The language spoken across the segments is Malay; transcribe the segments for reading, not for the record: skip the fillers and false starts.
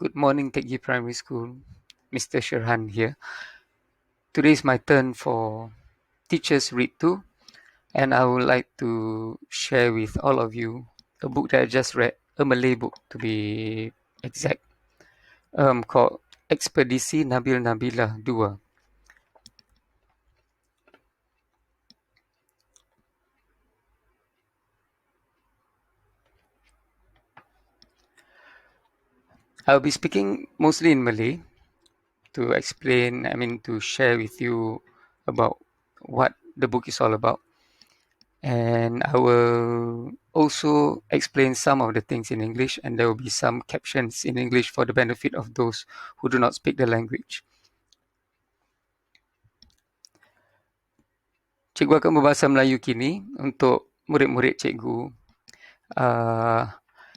Good morning, Tegi Primary School. Mr. Sherhan here. Today is my turn for Teachers Read 2, and I would like to share with all of you a book that I just read, a Malay book to be exact, called Ekspedisi Nabil Nabilah 2. I'll be speaking mostly in Malay to to share with you about what the book is all about. And I will also explain some of the things in English, and there will be some captions in English for the benefit of those who do not speak the language. Cikgu akan berbahasa Melayu kini untuk murid-murid cikgu.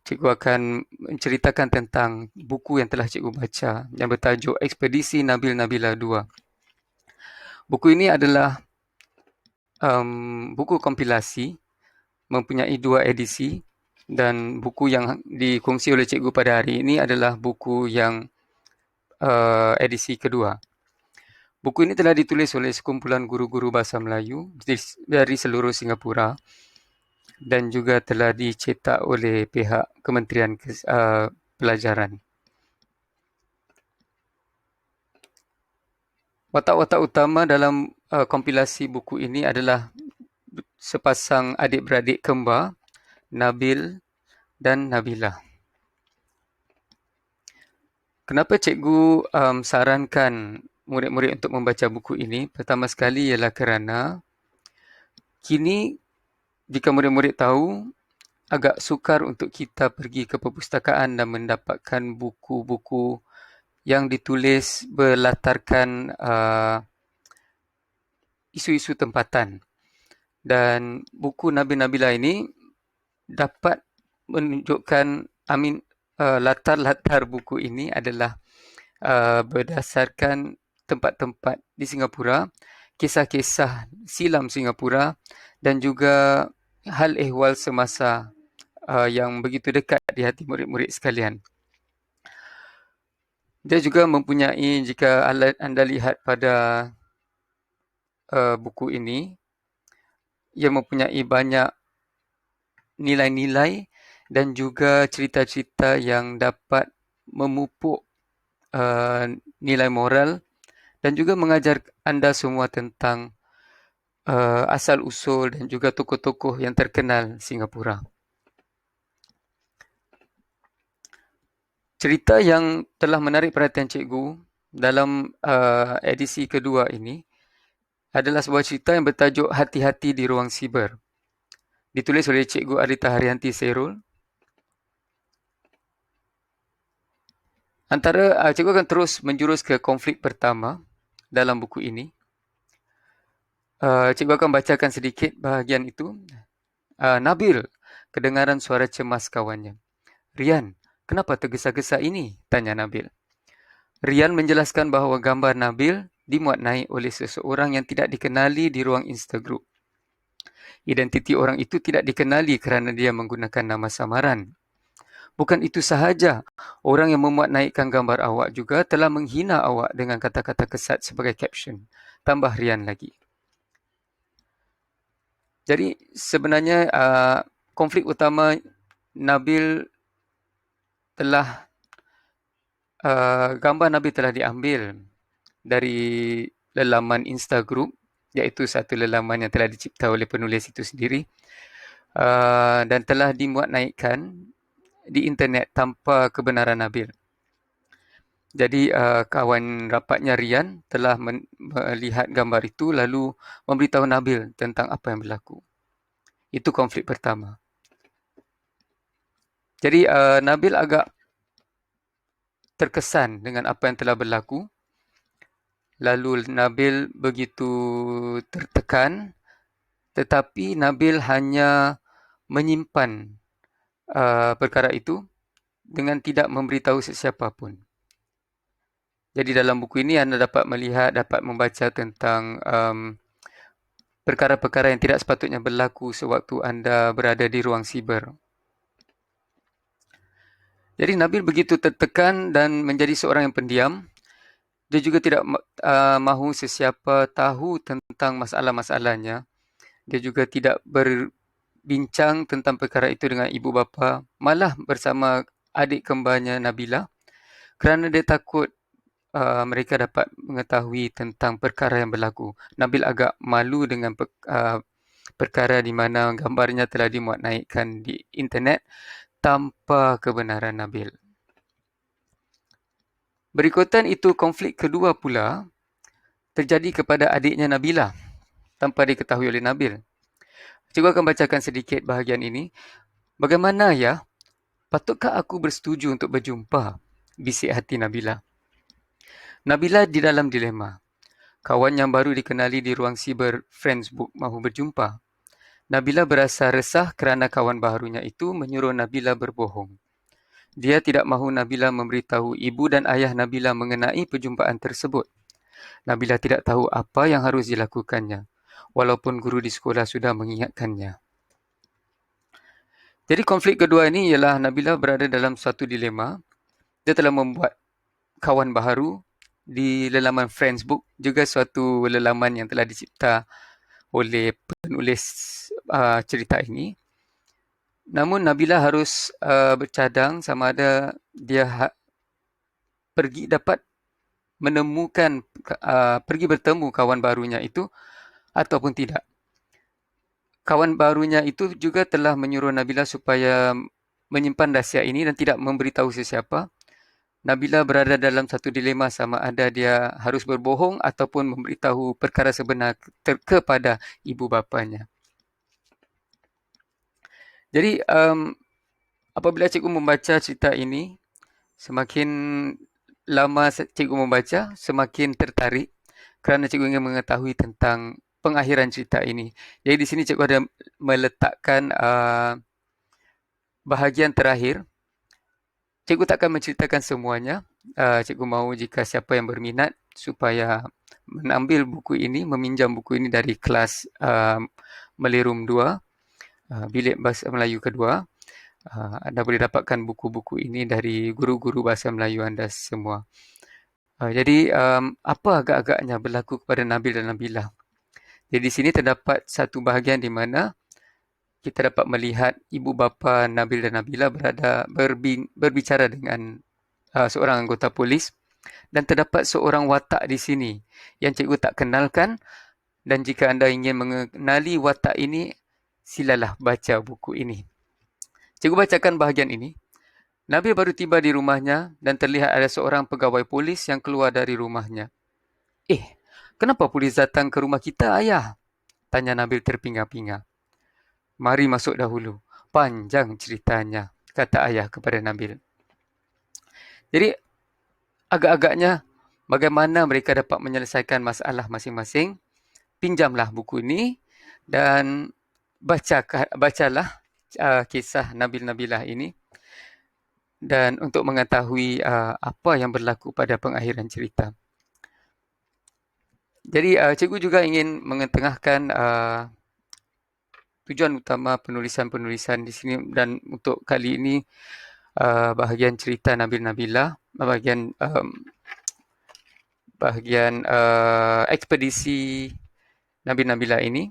Cikgu akan menceritakan tentang buku yang telah cikgu baca yang bertajuk Ekspedisi Nabil Nabilah 2. Buku ini adalah buku kompilasi, mempunyai 2 edisi, dan buku yang dikongsi oleh cikgu pada hari ini adalah buku yang edisi kedua. Buku ini telah ditulis oleh sekumpulan guru-guru bahasa Melayu dari seluruh Singapura dan juga telah dicetak oleh pihak Kementerian Pelajaran. Watak-watak utama dalam kompilasi buku ini adalah sepasang adik-beradik kembar, Nabil dan Nabilah. Kenapa cikgu sarankan murid-murid untuk membaca buku ini? Pertama sekali ialah kerana kini jika murid-murid tahu, agak sukar untuk kita pergi ke perpustakaan dan mendapatkan buku-buku yang ditulis berlatarkan isu-isu tempatan. Dan buku Nabil Nabilah ini dapat menunjukkan, latar-latar buku ini adalah berdasarkan tempat-tempat di Singapura, kisah-kisah silam Singapura dan juga hal ehwal semasa yang begitu dekat di hati murid-murid sekalian. Dia juga mempunyai, jika anda lihat pada buku ini, ia mempunyai banyak nilai-nilai dan juga cerita-cerita yang dapat memupuk nilai moral dan juga mengajar anda semua tentang asal-usul dan juga tokoh-tokoh yang terkenal Singapura. Cerita yang telah menarik perhatian cikgu dalam edisi kedua ini adalah sebuah cerita yang bertajuk Hati-Hati di Ruang Siber. Ditulis oleh Cikgu Arita Haryanti Serul. Cikgu akan terus menjurus ke konflik pertama dalam buku ini. Cikgu akan bacakan sedikit bahagian itu. Nabil, kedengaran suara cemas kawannya. Rian, kenapa tergesa-gesa ini? Tanya Nabil. Rian menjelaskan bahawa gambar Nabil dimuat naik oleh seseorang yang tidak dikenali di ruang Instagroup. Identiti orang itu tidak dikenali kerana dia menggunakan nama samaran. Bukan itu sahaja, orang yang memuat naikkan gambar awak juga telah menghina awak dengan kata-kata kesat sebagai caption. Tambah Rian lagi. Jadi sebenarnya konflik utama Nabil telah gambar Nabil telah diambil dari lelaman Instagroup, iaitu satu lelaman yang telah dicipta oleh penulis itu sendiri, dan telah dimuat naikkan di internet tanpa kebenaran Nabil. Jadi kawan rapatnya Rian telah melihat gambar itu lalu memberitahu Nabil tentang apa yang berlaku. Itu konflik pertama. Jadi Nabil agak terkesan dengan apa yang telah berlaku. Lalu Nabil begitu tertekan, tetapi Nabil hanya menyimpan perkara itu dengan tidak memberitahu sesiapa pun. Jadi dalam buku ini anda dapat melihat, dapat membaca tentang perkara-perkara yang tidak sepatutnya berlaku sewaktu anda berada di ruang siber. Jadi Nabil begitu tertekan dan menjadi seorang yang pendiam. Dia juga tidak mahu sesiapa tahu tentang masalah-masalahnya. Dia juga tidak berbincang tentang perkara itu dengan ibu bapa, malah bersama adik kembarnya Nabila, kerana dia takut mereka dapat mengetahui tentang perkara yang berlaku. Nabil agak malu dengan perkara di mana gambarnya telah dimuat naikkan di internet tanpa kebenaran Nabil. Berikutan itu, konflik kedua pula terjadi kepada adiknya Nabila tanpa diketahui oleh Nabil. Cikgu akan bacakan sedikit bahagian ini. Bagaimana ya? Patutkah aku bersetuju untuk berjumpa? Bisik hati Nabila. Nabila di dalam dilema. Kawan yang baru dikenali di ruang siber Friendsbook mahu berjumpa. Nabila berasa resah kerana kawan barunya itu menyuruh Nabila berbohong. Dia tidak mahu Nabila memberitahu ibu dan ayah Nabila mengenai perjumpaan tersebut. Nabila tidak tahu apa yang harus dilakukannya, walaupun guru di sekolah sudah mengingatkannya. Jadi konflik kedua ini ialah Nabila berada dalam suatu dilema. Dia telah membuat kawan baru di lelaman Friendsbook, juga suatu lelaman yang telah dicipta oleh penulis cerita ini. Namun Nabila harus bercadang sama ada dia pergi dapat menemukan, pergi bertemu kawan barunya itu ataupun tidak. Kawan barunya itu juga telah menyuruh Nabila supaya menyimpan rahsia ini dan tidak memberitahu sesiapa. Nabila berada dalam satu dilema sama ada dia harus berbohong ataupun memberitahu perkara sebenar kepada ibu bapanya. Jadi apabila cikgu membaca cerita ini, semakin lama cikgu membaca, semakin tertarik kerana cikgu ingin mengetahui tentang pengakhiran cerita ini. Jadi di sini cikgu ada meletakkan bahagian terakhir. Cikgu takkan menceritakan semuanya. Cikgu mahu jika siapa yang berminat supaya menambil buku ini, meminjam buku ini dari kelas Melirum 2, Bilik Bahasa Melayu Kedua. Anda boleh dapatkan buku-buku ini dari guru-guru bahasa Melayu anda semua. Jadi apa agak-agaknya berlaku kepada Nabil dan Nabila? Jadi di sini terdapat satu bahagian di mana kita dapat melihat ibu bapa Nabil dan Nabila berbicara dengan seorang anggota polis dan terdapat seorang watak di sini yang cikgu tak kenalkan, dan jika anda ingin mengenali watak ini, silalah baca buku ini. Cikgu bacakan bahagian ini. Nabil baru tiba di rumahnya dan terlihat ada seorang pegawai polis yang keluar dari rumahnya. Kenapa polis datang ke rumah kita, ayah? Tanya Nabil terpinga-pinga. Mari masuk dahulu. Panjang ceritanya, kata ayah kepada Nabil. Jadi, agak-agaknya bagaimana mereka dapat menyelesaikan masalah masing-masing. Pinjamlah buku ini dan bacalah kisah Nabil Nabilah ini, dan untuk mengetahui apa yang berlaku pada pengakhiran cerita. Jadi cikgu juga ingin mengetengahkan tujuan utama penulisan-penulisan di sini, dan untuk kali ini bahagian cerita Nabil Nabilah, bahagian ekspedisi Nabil Nabilah ini.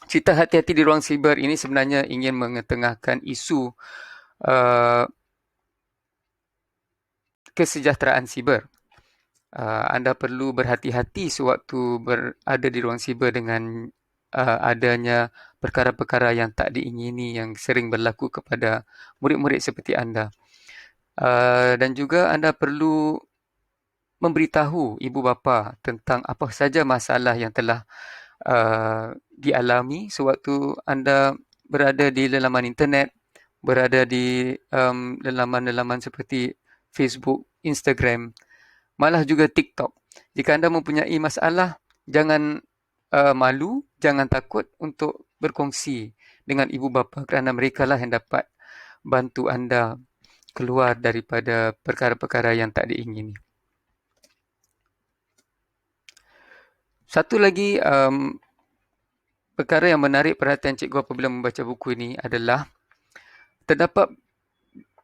Cerita Hati-Hati di Ruang Siber ini sebenarnya ingin mengetengahkan isu kesejahteraan siber. Anda perlu berhati-hati sewaktu berada di ruang siber dengan adanya perkara-perkara yang tak diingini yang sering berlaku kepada murid-murid seperti anda. Dan juga anda perlu memberitahu ibu bapa tentang apa saja masalah yang telah dialami sewaktu anda berada di lelaman internet, berada di lelaman-lelaman seperti Facebook, Instagram, malah juga TikTok. Jika anda mempunyai masalah, jangan malu, jangan takut untuk berkongsi dengan ibu bapa kerana mereka lah yang dapat bantu anda keluar daripada perkara-perkara yang tak diingini. Satu lagi perkara yang menarik perhatian cikgu apabila membaca buku ini adalah terdapat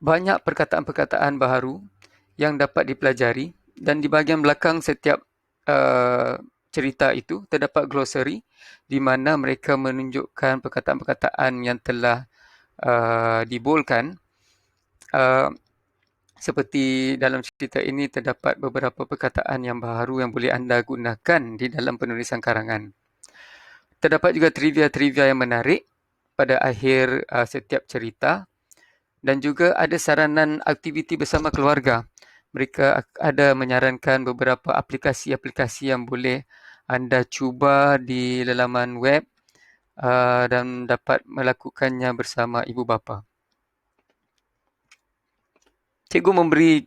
banyak perkataan-perkataan baharu yang dapat dipelajari, dan di bahagian belakang setiap cerita itu terdapat glossary di mana mereka menunjukkan perkataan-perkataan yang telah dibolkan. Uh, Seperti dalam cerita ini terdapat beberapa perkataan yang baharu yang boleh anda gunakan di dalam penulisan karangan. Terdapat juga trivia-trivia yang menarik pada akhir setiap cerita, dan juga ada saranan aktiviti bersama keluarga. Mereka ada menyarankan beberapa aplikasi-aplikasi yang boleh anda cuba di laman web dan dapat melakukannya bersama ibu bapa. Cikgu memberi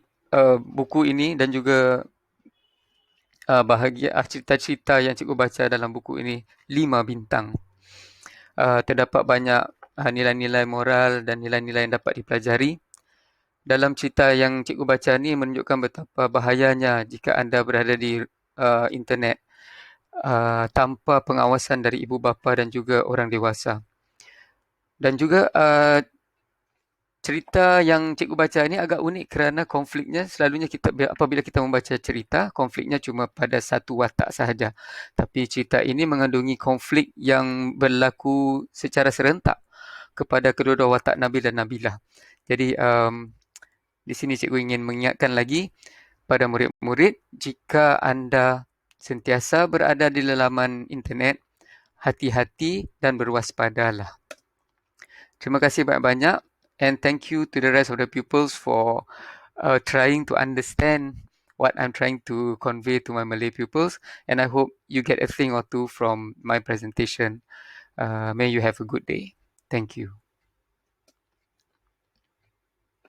buku ini dan juga bahagian cerita-cerita yang cikgu baca dalam buku ini 5 bintang. Terdapat banyak nilai-nilai moral dan nilai-nilai yang dapat dipelajari. Dalam cerita yang cikgu baca ni menunjukkan betapa bahayanya jika anda berada di internet tanpa pengawasan dari ibu bapa dan juga orang dewasa. Dan juga cerita yang cikgu baca ini agak unik kerana konfliknya selalunya apabila kita membaca cerita, konfliknya cuma pada satu watak sahaja. Tapi cerita ini mengandungi konflik yang berlaku secara serentak kepada kedua-dua watak Nabil dan Nabilah. Jadi di sini cikgu ingin mengingatkan lagi pada murid-murid, jika anda sentiasa berada di laman internet, hati-hati dan berwaspadalah. Terima kasih banyak-banyak, and thank you to the rest of the pupils for trying to understand what I'm trying to convey to my Malay pupils, and I hope you get a thing or two from my presentation. May you have a good day. Thank you.